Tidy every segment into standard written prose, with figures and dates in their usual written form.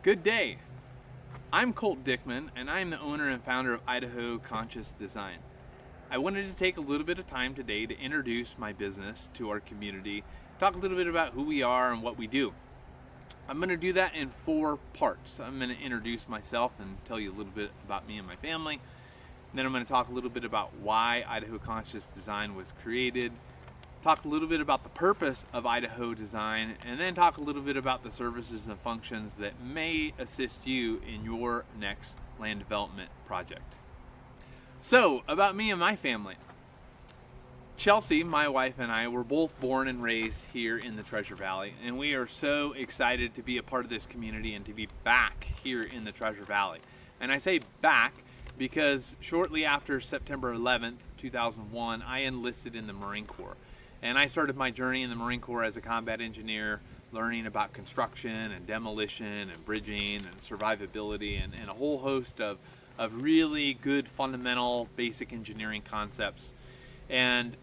Good day. I'm Colt Dickman, and I'm the owner and founder of Idaho Conscious Design. I wanted to take a little bit of time today to introduce my business to our community, talk a little bit about who we are and what we do. I'm going to do that in 4 parts. I'm going to introduce myself and tell you a little bit about me and my family. And then I'm going to talk a little bit about why Idaho Conscious Design was created, talk a little bit about the purpose of Idaho Design, and then talk a little bit about the services and functions that may assist you in your next land development project. So, about me and my family. Chelsea, my wife, and I were both born and raised here in the Treasure Valley, and we are so excited to be a part of this community and to be back here in the Treasure Valley. And I say back because shortly after September 11th, 2001, I enlisted in the Marine Corps. And I started my journey in the Marine Corps as a combat engineer, learning about construction and demolition and bridging and survivability and a whole host of really good fundamental basic engineering concepts. And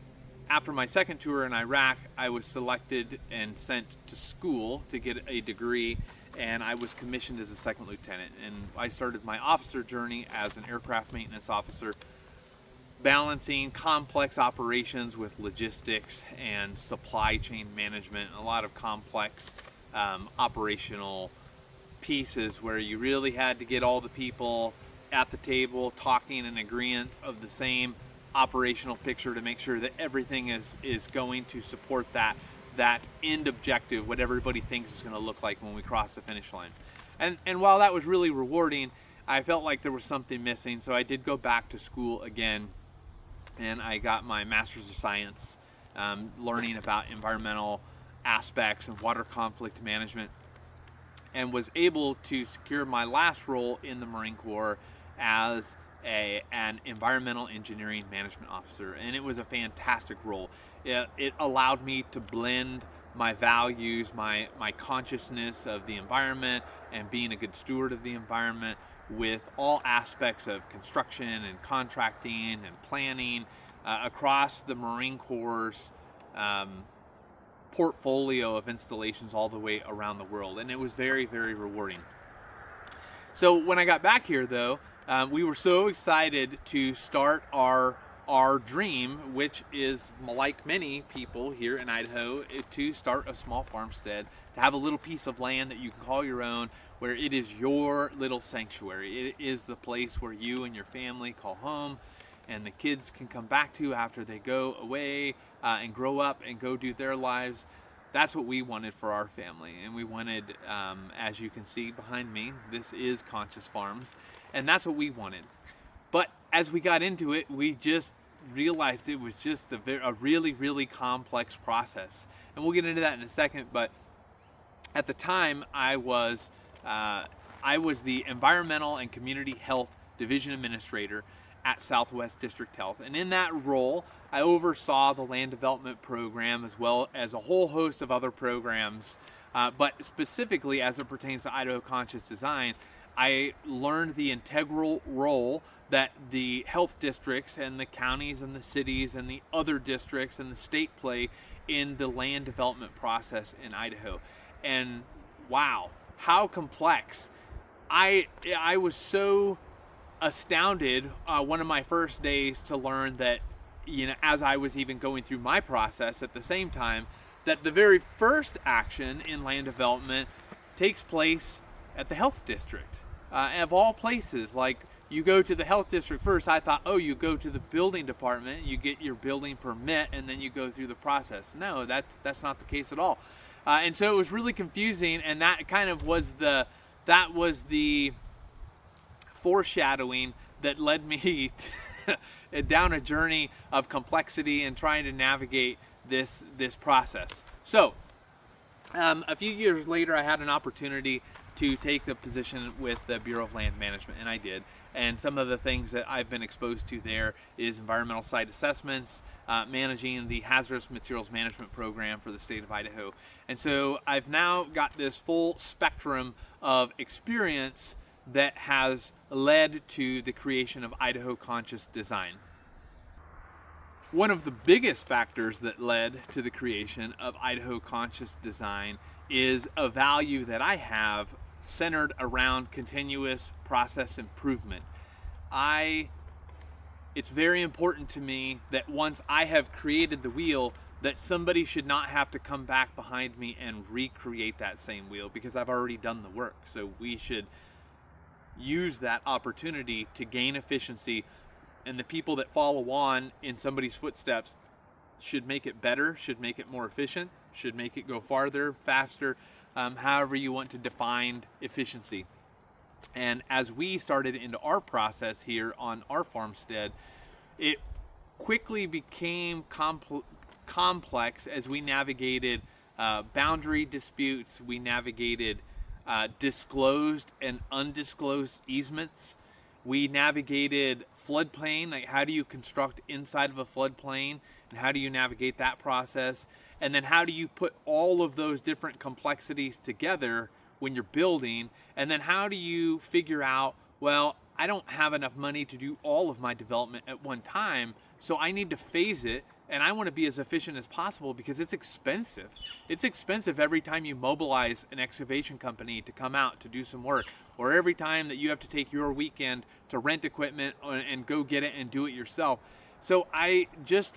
after my second tour in Iraq, I was selected and sent to school to get a degree, and I was commissioned as a second lieutenant. And I started my officer journey as an aircraft maintenance officer, balancing complex operations with logistics and supply chain management, a lot of complex operational pieces where you really had to get all the people at the table talking in agreement of the same operational picture to make sure that everything is going to support that end objective, what everybody thinks is going to look like when we cross the finish line. And while that was really rewarding, I felt like there was something missing, so I did go back to school again, and I got my Master's of Science, learning about environmental aspects and water conflict management, and was able to secure my last role in the Marine Corps as an environmental engineering management officer. And it was a fantastic role. It allowed me to blend my values, my consciousness of the environment and being a good steward of the environment with all aspects of construction and contracting and planning across the Marine Corps' portfolio of installations all the way around the world. And it was very, very rewarding. So when I got back here, though, we were so excited to start our dream, which is, like many people here in Idaho, to start a small farmstead, to have a little piece of land that you can call your own, where it is your little sanctuary. It is the place where you and your family call home, and the kids can come back to after they go away and grow up and go do their lives. That's what we wanted for our family, and we wanted, as you can see behind me, this is Conscious Farms, and that's what we wanted. But as we got into it, we just realized it was just a really, really complex process, and we'll get into that in a second. But at the time, I was the Environmental and Community Health Division Administrator at Southwest District Health, and in that role, I oversaw the land development program as well as a whole host of other programs, but specifically as it pertains to Idaho Conscious Design, I learned the integral role that the health districts and the counties and the cities and the other districts and the state play in the land development process in Idaho. And wow, how complex. I was so astounded one of my first days to learn that, as I was even going through my process at the same time, that the very first action in land development takes place at the health district. Of all places, like, you go to the health district first. I thought, oh, you go to the building department, you get your building permit, and then you go through the process. No, that's not the case at all. And so it was really confusing, and that kind of was the foreshadowing that led me down a journey of complexity and trying to navigate this process. So a few years later, I had an opportunity to take the position with the Bureau of Land Management, and I did. And some of the things that I've been exposed to there is environmental site assessments, managing the hazardous materials management program for the state of Idaho. And so I've now got this full spectrum of experience that has led to the creation of Idaho Conscious Design. One of the biggest factors that led to the creation of Idaho Conscious Design is a value that I have centered around continuous process improvement. It's very important to me that once I have created the wheel, that somebody should not have to come back behind me and recreate that same wheel, because I've already done the work. So we should use that opportunity to gain efficiency, and the people that follow on in somebody's footsteps should make it better, should make it more efficient, should make it go farther, faster, however you want to define efficiency. And as we started into our process here on our farmstead, it quickly became complex as we navigated boundary disputes, we navigated disclosed and undisclosed easements, we navigated floodplain, like how do you construct inside of a floodplain, and how do you navigate that process, and then how do you put all of those different complexities together when you're building, and then how do you figure out, well, I don't have enough money to do all of my development at one time, so I need to phase it, and I want to be as efficient as possible because it's expensive. It's expensive every time you mobilize an excavation company to come out to do some work, or every time that you have to take your weekend to rent equipment and go get it and do it yourself. So I just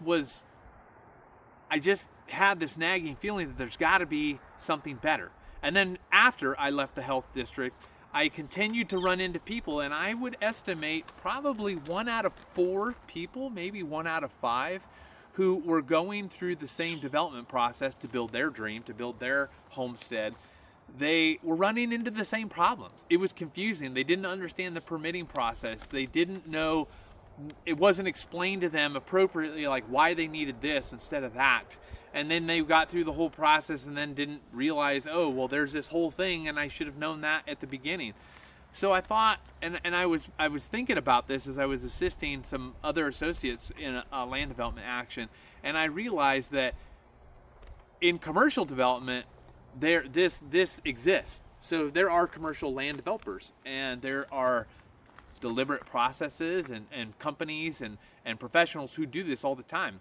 had this nagging feeling that there's got to be something better. And then after I left the health district, I continued to run into people, and I would estimate probably 1 out of 4 people, maybe 1 out of 5, who were going through the same development process to build their dream, to build their homestead. They were running into the same problems. It was confusing. They didn't understand the permitting process. They didn't know, it wasn't explained to them appropriately, like why they needed this instead of that. And then they got through the whole process and then didn't realize, oh, well, there's this whole thing, and I should have known that at the beginning. So I thought, and I was thinking about this as I was assisting some other associates in a land development action, and I realized that in commercial development, this exists. So there are commercial land developers, and there are deliberate processes and companies and professionals who do this all the time.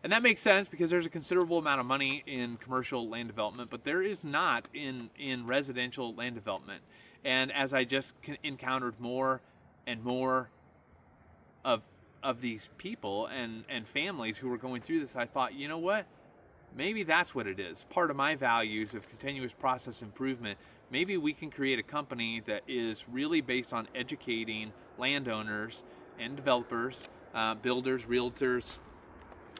And that makes sense because there's a considerable amount of money in commercial land development, but there is not in residential land development. And as I just encountered more and more of these people and families who were going through this, I thought, you know what? Maybe that's what it is. Part of my values of continuous process improvement, maybe we can create a company that is really based on educating landowners and developers, builders, realtors,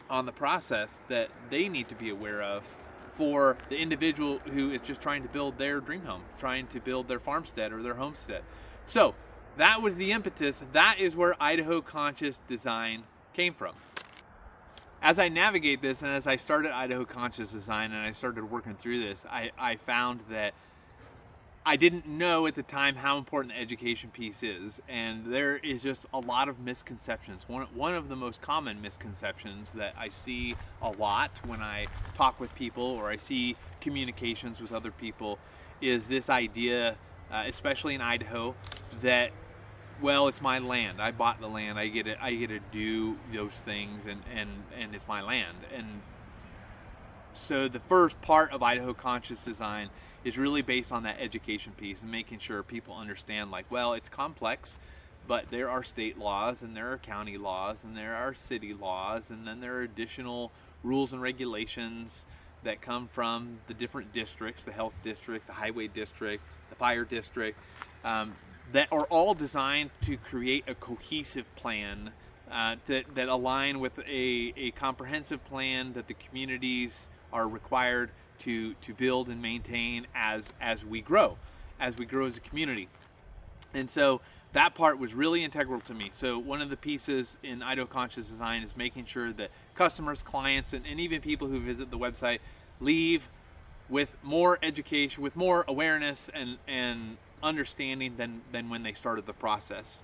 on the process that they need to be aware of for the individual who is just trying to build their dream home, trying to build their farmstead or their homestead. So that was the impetus. That is where Idaho Conscious Design came from. As I navigate this, and as I started Idaho Conscious Design and I started working through this, I found that I didn't know at the time how important the education piece is, and there is just a lot of misconceptions. One of the most common misconceptions that I see a lot when I talk with people or I see communications with other people is this idea, especially in Idaho, that, well, it's my land. I bought the land. I get to do those things, and it's my land. And so the first part of Idaho Conscious Design is really based on that education piece and making sure people understand, like, well, it's complex, but there are state laws and there are county laws and there are city laws, and then there are additional rules and regulations that come from the different districts, the health district, the highway district, the fire district, that are all designed to create a cohesive plan that align with a comprehensive plan that the communities are required to build and maintain as we grow as a community. And so that part was really integral to me. So one of the pieces in Idaho Conscious Design is making sure that customers, clients, and even people who visit the website leave with more education, with more awareness and understanding than when they started the process.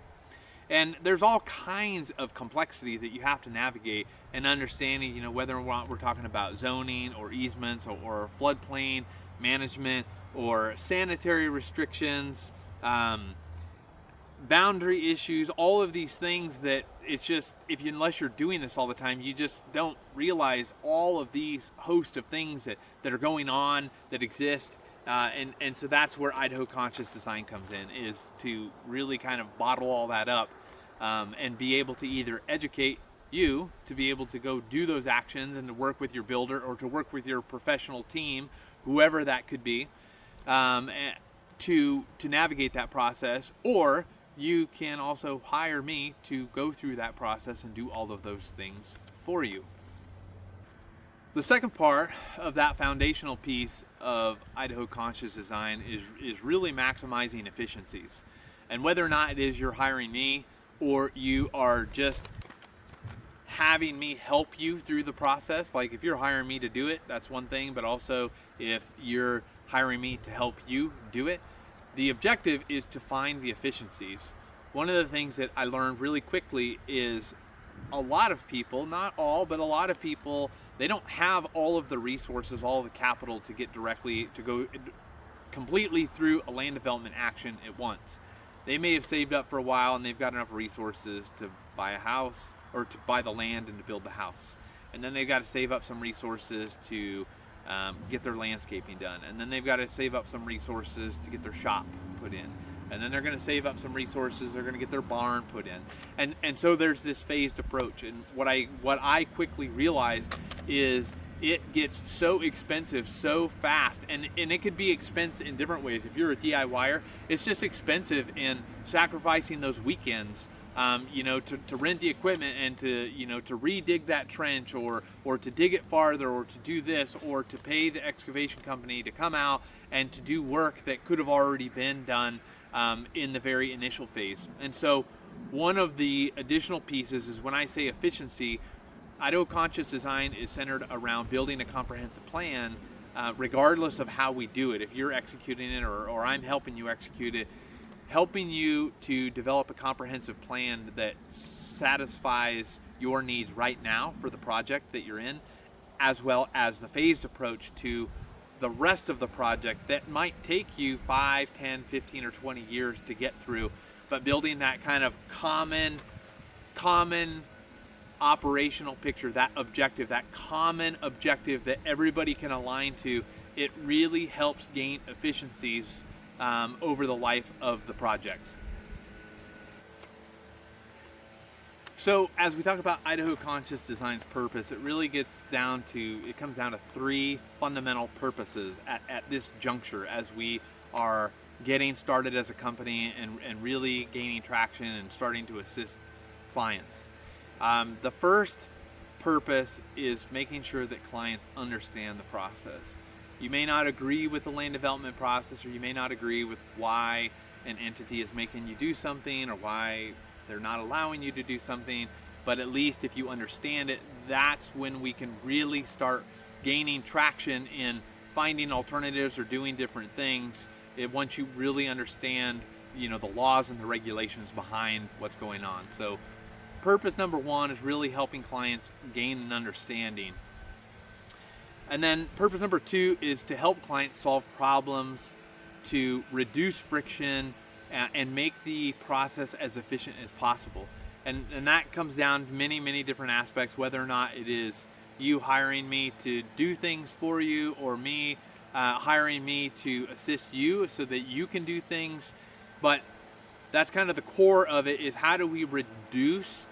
And there's all kinds of complexity that you have to navigate, and understanding, whether or not we're talking about zoning or easements or floodplain management or sanitary restrictions, boundary issues, all of these things that it's just, unless you're doing this all the time, you just don't realize all of these host of things that are going on, that exist, And so that's where Idaho Conscious Design comes in, is to really kind of bottle all that up, and be able to either educate you to be able to go do those actions and to work with your builder or to work with your professional team, whoever that could be, to navigate that process, or you can also hire me to go through that process and do all of those things for you. The second part of that foundational piece of Idaho Conscious Design is really maximizing efficiencies. And whether or not it is you're hiring me or you are just having me help you through the process, like if you're hiring me to do it, that's one thing, but also if you're hiring me to help you do it, the objective is to find the efficiencies. One of the things that I learned really quickly is a lot of people, not all, but a lot of people, they don't have all of the resources, all of the capital to get directly, to go completely through a land development action at once. They may have saved up for a while and they've got enough resources to buy a house or to buy the land and to build the house. And then they've got to save up some resources to get their landscaping done. And then they've got to save up some resources to get their shop put in. And then they're going to save up some resources, they're going to get their barn put in. And so there's this phased approach. And what I quickly realized is it gets so expensive so fast, and it could be expensive in different ways. If you're a DIYer, it's just expensive in sacrificing those weekends, to rent the equipment and to redig that trench or to dig it farther or to do this or to pay the excavation company to come out and to do work that could have already been done in the very initial phase. And so one of the additional pieces is when I say efficiency, Idaho Conscious Design is centered around building a comprehensive plan, regardless of how we do it. If you're executing it or I'm helping you execute it, helping you to develop a comprehensive plan that satisfies your needs right now for the project that you're in, as well as the phased approach to the rest of the project that might take you 5, 10, 15, or 20 years to get through, but building that kind of common operational picture, that objective, that common objective that everybody can align to, it really helps gain efficiencies over the life of the projects. So as we talk about Idaho Conscious Design's purpose, it really comes down to 3 fundamental purposes at this juncture as we are getting started as a company and really gaining traction and starting to assist clients. The first purpose is making sure that clients understand the process. You may not agree with the land development process, or you may not agree with why an entity is making you do something or why they're not allowing you to do something, but at least if you understand it, that's when we can really start gaining traction in finding alternatives or doing different things. Once you really understand, the laws and the regulations behind what's going on. So purpose number 1 is really helping clients gain an understanding. And then purpose number 2 is to help clients solve problems, to reduce friction, and make the process as efficient as possible. And that comes down to many, many different aspects, whether or not it is you hiring me to do things for you or me hiring me to assist you so that you can do things. But that's kind of the core of it, is how do we reduce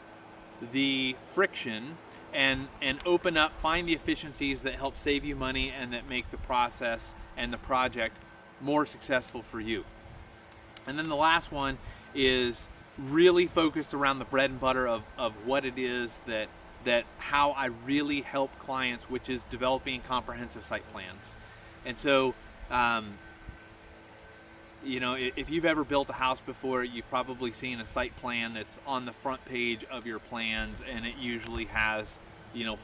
the friction and open up, find the efficiencies that help save you money and that make the process and the project more successful for you. And then the last one is really focused around the bread and butter of what it is that how I really help clients, which is developing comprehensive site plans. And so, if you've ever built a house before, you've probably seen a site plan that's on the front page of your plans, and it usually has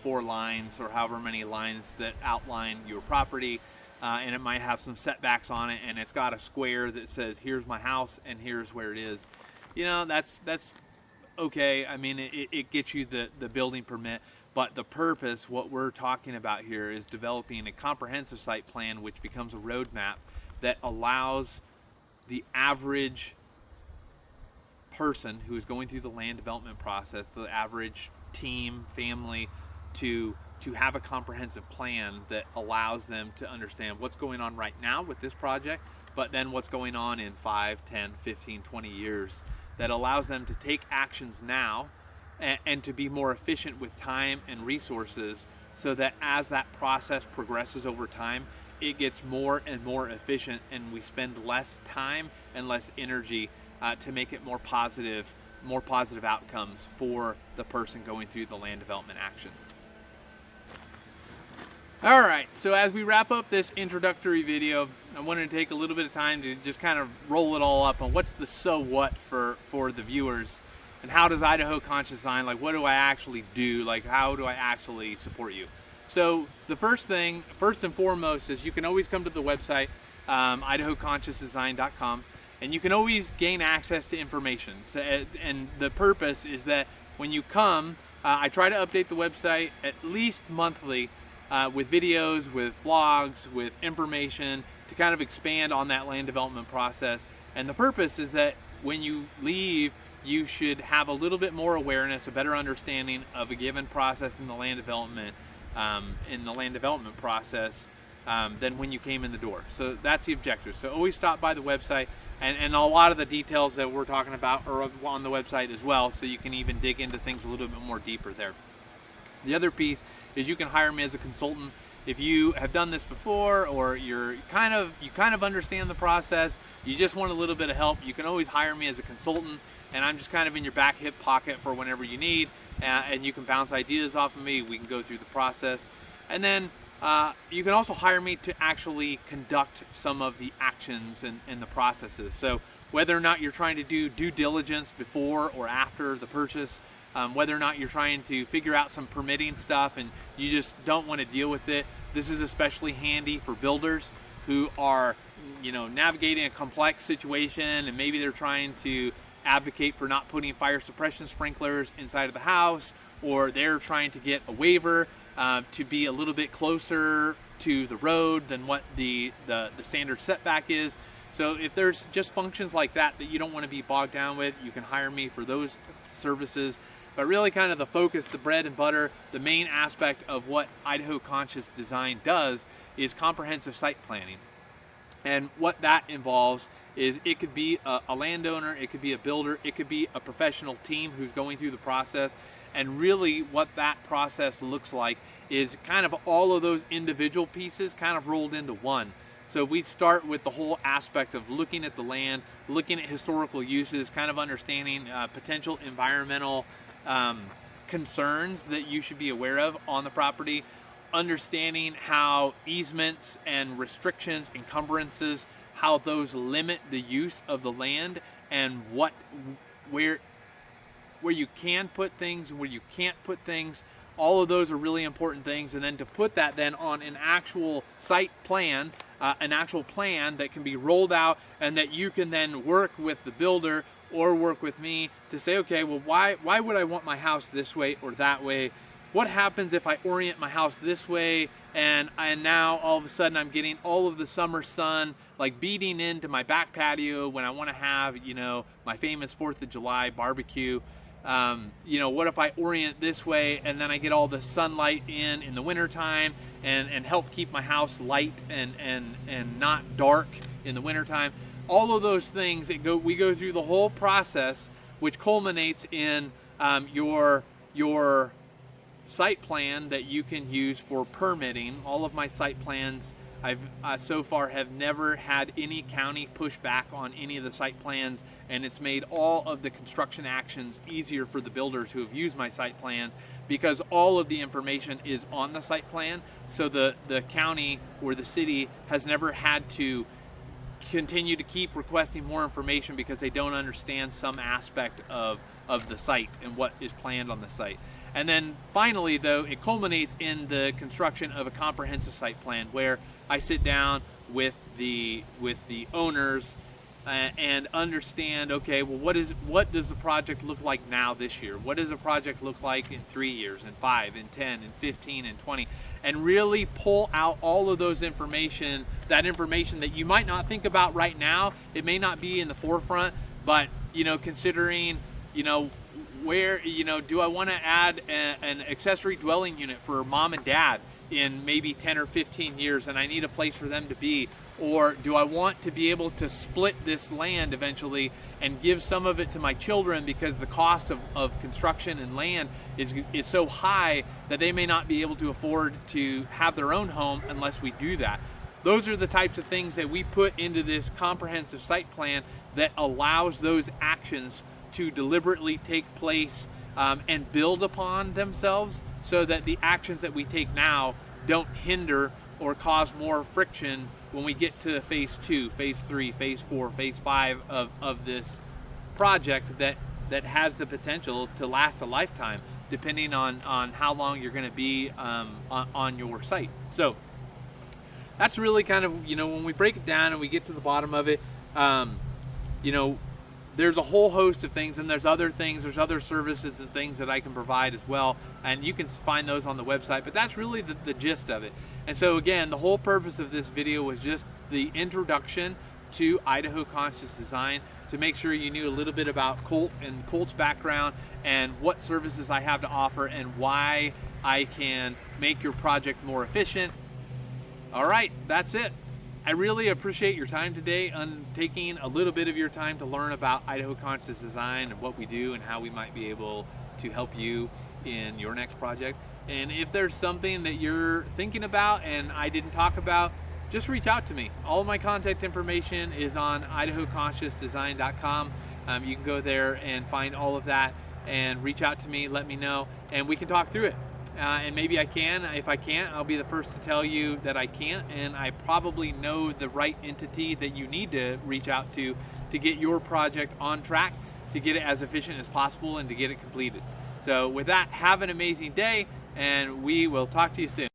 4 lines or however many lines that outline your property, and it might have some setbacks on it, and it's got a square that says here's my house and here's where it is. That's okay. I mean, it gets you the building permit, but the purpose, what we're talking about here, is developing a comprehensive site plan which becomes a roadmap that allows the average person who is going through the land development process, the average team, family, to to have a comprehensive plan that allows them to understand what's going on right now with this project, but then what's going on in 5, 10, 15, 20 years, that allows them to take actions now and to be more efficient with time and resources, so that as that process progresses over time, it gets more and more efficient, and we spend less time and less energy to make it more positive outcomes for the person going through the land development action. All right, so as we wrap up this introductory video, I wanted to take a little bit of time to just kind of roll it all up on what's the so what for the viewers, and how does Idaho Conscious Design, like, what do I actually do? Like, how do I actually support you? So the first and foremost is you can always come to the website, idahoconsciousdesign.com, and you can always gain access to information. So, and the purpose is that when you come, I try to update the website at least monthly, with videos, with blogs, with information to kind of expand on that land development process. And the purpose is that when you leave, you should have a little bit more awareness, a better understanding of a given process in the land development process than when you came in the door. So that's the objective. So always stop by the website, and a lot of the details that we're talking about are on the website as well, so you can even dig into things a little bit more deeper there. The other piece is you can hire me as a consultant. If you have done this before, or you kind of understand the process, you just want a little bit of help, you can always hire me as a consultant, and I'm just kind of in your back hip pocket for whenever you need, and you can bounce ideas off of me. We can go through the process. And then you can also hire me to actually conduct some of the actions and the processes. So whether or not you're trying to do due diligence before or after the purchase, whether or not you're trying to figure out some permitting stuff and you just don't want to deal with it, this is especially handy for builders who are, navigating a complex situation, and maybe they're trying to advocate for not putting fire suppression sprinklers inside of the house, or they're trying to get a waiver to be a little bit closer to the road than what the standard setback is. So if there's just functions like that you don't want to be bogged down with, you can hire me for those services. But really kind of the focus, the bread and butter, the main aspect of what Idaho Conscious Design does is comprehensive site planning. And what that involves is it could be a landowner, it could be a builder, it could be a professional team who's going through the process. And really what that process looks like is kind of all of those individual pieces kind of rolled into one. So we start with the whole aspect of looking at the land, looking at historical uses, kind of understanding potential environmental concerns that you should be aware of on the property, understanding how easements and restrictions, encumbrances, how those limit the use of the land, and where you can put things and where you can't put things. All of those are really important things. And then to put that then on an actual site plan, an actual plan that can be rolled out, and that you can then work with the builder or work with me to say, okay, well, why would I want my house this way or that way? What happens if I orient my house this way, and now all of a sudden I'm getting all of the summer sun like beating into my back patio when I want to have, my famous 4th of July barbecue. What if I orient this way and then I get all the sunlight in the wintertime and help keep my house light and not dark in the wintertime? All of those things, we go through the whole process, which culminates in your site plan that you can use for permitting. All of my site plans, I've so far have never had any county pushback on any of the site plans, and it's made all of the construction actions easier for the builders who have used my site plans, because all of the information is on the site plan. So the county or the city has never had to continue to keep requesting more information because they don't understand some aspect of the site and what is planned on the site. And then finally, though, it culminates in the construction of a comprehensive site plan, where I sit down with the owners and understand, okay, well, what does the project look like now this year? What does a project look like in 3 years, in 5, in 10, in 15, and 20? And really pull out all of those information, that information that you might not think about right now. It may not be in the forefront, but considering where, do I want to add an accessory dwelling unit for mom and dad in maybe 10 or 15 years, and I need a place for them to be? Or do I want to be able to split this land eventually and give some of it to my children, because the cost of construction and land is so high that they may not be able to afford to have their own home unless we do that? Those are the types of things that we put into this comprehensive site plan that allows those actions to deliberately take place and build upon themselves, so that the actions that we take now don't hinder or cause more friction when we get to phase 2, phase 3, phase 4, phase 5 of this project that has the potential to last a lifetime, depending on how long you're going to be on your site. So that's really kind of, when we break it down and we get to the bottom of it, there's a whole host of things, and there's other services and things that I can provide as well, and you can find those on the website, but that's really the gist of it. And so again, the whole purpose of this video was just the introduction to Idaho Conscious Design, to make sure you knew a little bit about Colt and Colt's background and what services I have to offer and why I can make your project more efficient. All right, that's it. I really appreciate your time today, on taking a little bit of your time to learn about Idaho Conscious Design and what we do and how we might be able to help you in your next project. And if there's something that you're thinking about and I didn't talk about, just reach out to me. All of my contact information is on idahoconsciousdesign.com. You can go there and find all of that and reach out to me, let me know, and we can talk through it. And maybe I can. If I can't, I'll be the first to tell you that I can't, and I probably know the right entity that you need to reach out to get your project on track, to get it as efficient as possible, and to get it completed. So with that, have an amazing day, and we will talk to you soon.